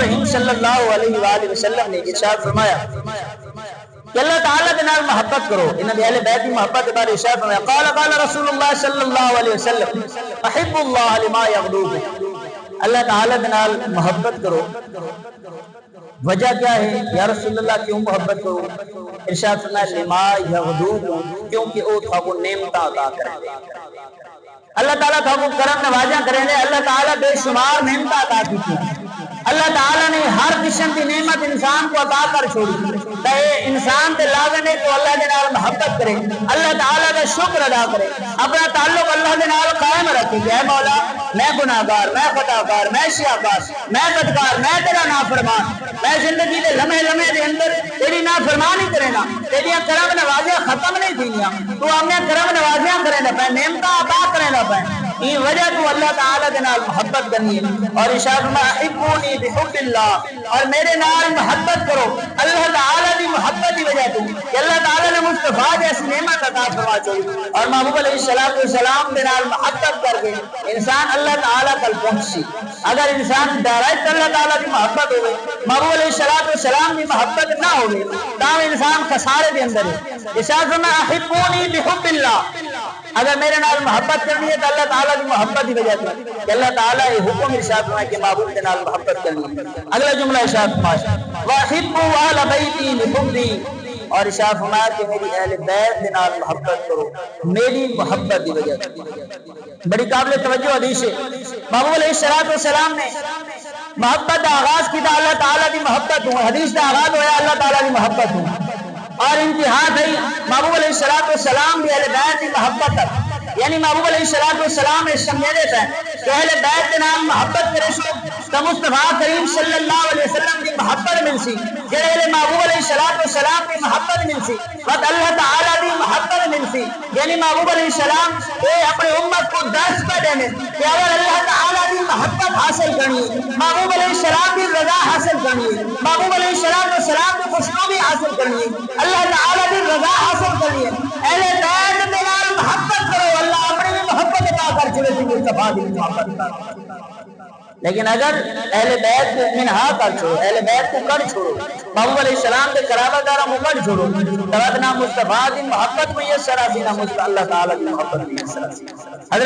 رحیم صلی اللہ علیہ وآلہ وسلم نے ارشاد فرمایا کہ اللہ تعالیٰ کے نال محبت کرو. انہاں دے اہل بیت کی محبت کے بارے ارشاد فرمایا قال رسول اللہ صلی اللہ علیہ وسلم احب اللہ لما یغدوکم. اللہ تعالیٰ کے نال محبت کرو. وجہ کیا ہے یا رسول اللہ کیوں محبت کرو؟ ارشاد فرمایا لما یغدوکم کیونکہ او تھاکو نعمتاں عطا کرے. اللہ تعالیٰ تھاکو کرم نوازیاں کریں دے. اللہ تعالیٰ بے شمار نعمتاں عطا کی. اللہ تعالیٰ نے ہر قسم کی نعمت انسان کو عطا کر چھوڑی. تو انسان تے لازم ہے کہ اللہ کے نال محبت کرے, اللہ تعالیٰ کا شکر ادا کرے, اپنا تعلق اللہ کے نال قائم رکھے کہ اے مولا میں گناہگار, میں خطاکار, میں شیاکار, میں بدکار, میں تیرا نافرمان, میں زندگی دے لمحے لمحے دے اندر تیری نافرمانی کرے نا, تیریاں کرم نوازیاں ختم نہیں تھینیاں, تو ہم نے کرم نوازیاں کرے نا پہ, نعمتاں عطا کرے نا پہ. یہ وجہ تو اللہ تعالیٰ کے نال محبت کرنی ہے. اور ارشاد فرمایا احبونی بحب اللہ, اور میرے نال محبت کرو اللہ تعالیٰ کی محبت کی وجہ تو کہ اللہ تعالیٰ نے مصطفیٰ جیسی نعمت عطا فرما چھوڑی. اور محبوب علیہ السلام کے نال محبت کر کے انسان اللہ تعالیٰ تک پہنچی. اگر انسان ڈائریکٹ اللہ تعالیٰ کی محبت ہوئے, محبوب علیہ السلام کی محبت نہ ہوئے, تاہم انسان خسارے کے اندر ہے. ارشاد فرمایا احبونی بحب اللہ, اگر میرے نال محبت کرنی ہے تو اللہ تعالیٰ کی محبت کی وجہ سے کہ اللہ تعالیٰ یہ حکم ارشاد فرمایا کہ محبوب کے نال محبت کرنی ہے. اگلا جملہ ارشاد فرمایا وَأَحِبُّوا أَهْلَ بَيْتِي بِحُبِّي, اور ارشاد فرمایا کہ میری اہل بیت کے نال محبت کرو میری محبت کی وجہ سے. بڑی قابل توجہ حدیث ہے. محبوب علیہ السلام نے محبت کا آغاز کیا اللہ تعالیٰ کی محبت ہوں, حدیث کا آغاز ہوا اللہ تعالیٰ کی محبت ہوں, اور انتہا تھی محبوب علیہ السلام بھی اہل بیت کی محبت تک. یعنی محبوب علیہ السلام نے سمجھے تھے کہ اہل بیت کے نام محبت کرے سو تو مصطفیٰ کریم صلی اللہ علیہ وسلم کی محبت مل سی, جڑے اہل محبوب علیہ السلام کی محبت مل سی بس اللہ تعالیٰ کی محبت مل سی. یعنی محبوب علیہ السلام اپنے امت کو درس پہ دینے کہ اگر اللہ تعالیٰ کی محبت حاصل کرنی ہے, محبوب علیہ السلام کی رضا حاصل کرنی ہے, محبوب علیہ السلام کی خوشنودی حاصل کرنی ہے, اللہ تعالیٰ کی رضا حاصل کرنی ہے, اہل بیت کے نال محبت کرو, اللہ اپنی بھی محبت عطا کر چھوڑے تھی مصطفیٰ کی محبت کر. لیکن اگر اہل بیت کو منہا کر چھوڑو, اہل بیت کو کر چھوڑو, محبوب علیہ السلام کے قرابت داروں کو کر چھوڑو, تو نہ مصطفیٰ کی محبت میسر آتی نہ اللہ تعالیٰ کی محبت میسر آتی.